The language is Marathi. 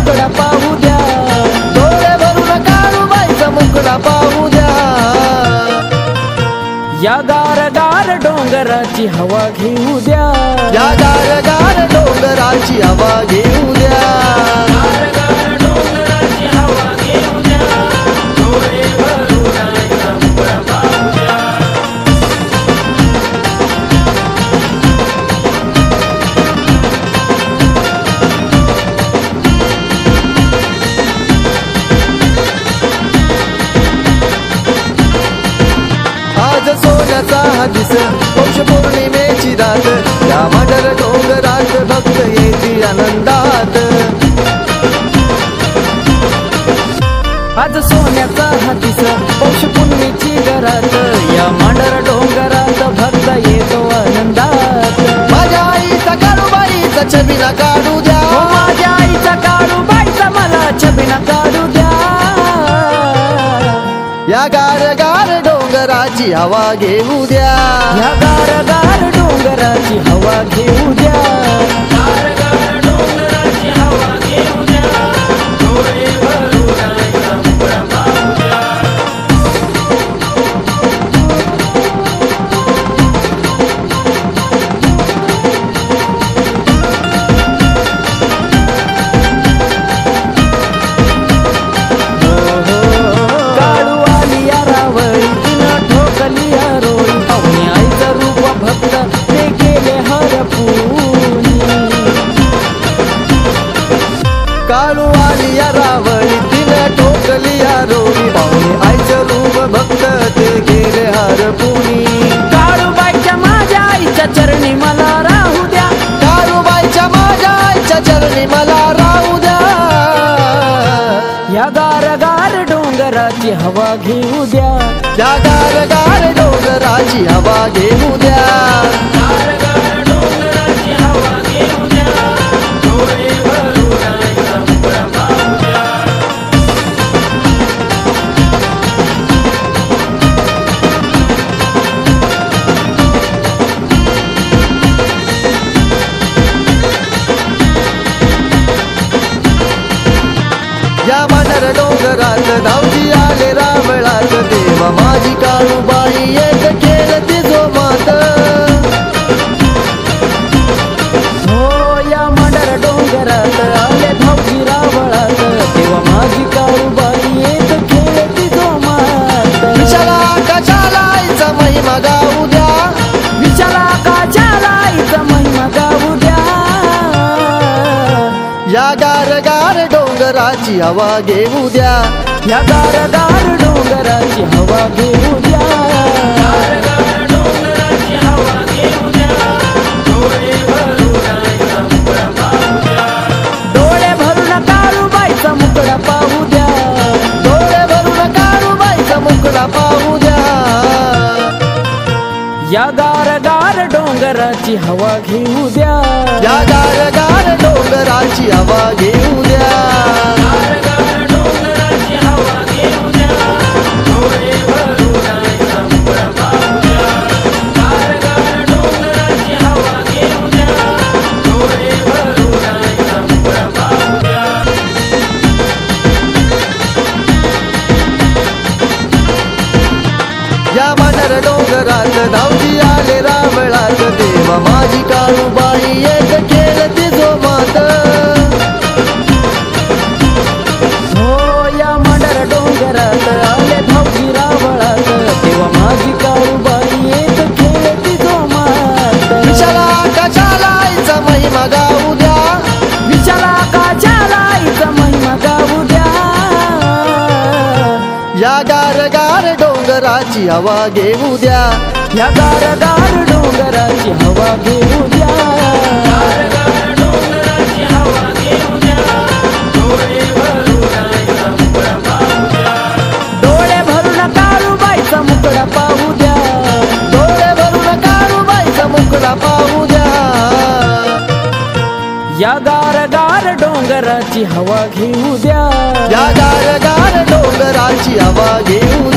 मुकडा पाहू द्या, डोळे भरून काळूबाईचा मुकडा पाहू द्या. या गार गार डोंगराची हवा घेऊ द्या, या गार गार डोंगराची हवा घेऊ द्या. आज सोन्याचा हा दिस पौष पौर्णिमेची रात, या मांडर डोंगरात भक्त येती आनंदात. आज सोन्याचा हा दिस पौष पौर्णिमेची घरात, या मांडर डोंगरात भक्त येतो आनंदात. माझ्या आईचा काळूबाईचा छबिना काढू द्या, हो माझ्या आईचा काळूबाईचा मला छबिना काढू द्या. या गार गार डोंगराची हवा घेऊ द्या, या गार गार डोंगराची हवा घेऊ द्या. काळू आली या रावळी तिनं ठोकली या रोळी, पाहुणे आईचं रूप भक्त ते गेले हरपुनी. काळूबाईच्या माझ्या आईच्या चरणी मला राहू द्या, काळूबाईच्या माझ्या आईच्या चरणी मला राहू द्या. या गार गार डोंगराची हवा घेऊ द्या, या गार गार डोंगराची हवा घेऊ द्या. या मांडर डोंगरात धावजी आले रावळात, देवा माझी काळूबाई एक खेळती जो मात. हो या मांडर डोंगरात आले भाऊजी रावळात, तेव्हा माझी काळूबाई एक खेळती जो मात. विशाला आकाशाला आईचा महिमा गाऊ द्या, विशाला आकाशाला आईचा महिमा गाऊ द्या. या गार गार डोंगराची हवा घेऊ द्या, या गार गार डोंगराची हवा घेऊ द्या. डोळे भरून काळूबाईचा मुकडा पाहू द्या, डोळे भरून काळूबाईचा मुकडा पाहू द्या. या गार गार डोंगराची हवा घेऊ द्या, या गार गार डोंगराची हवा घेऊ द्या. या मांडर डोंगरात धावजी आले रावळात, देवा माझी काळूबाई एक खेळती जो मात. हो या मांडर डोंगरात आले भाऊजी रावळात, तेव्हा माझी काळूबाई एक खेळती जो मात. विशाला आकाशाला आईचा महिमा गाऊ द्या, विशाला आकाशाला आईचा महिमा गाऊ द्या. या गार गार डोंगराची हवा घेऊ द्या, या गार गार डोंगराची हवा घेऊ द्या. डोळे भरून काळूबाईचा मुकडा पाहू द्या, डोळे भरून काळूबाईचा मुकडा पाहू द्या. या गार गार डोंगराची हवा घेऊ द्या, या गार गार डोंगराची हवा घेऊ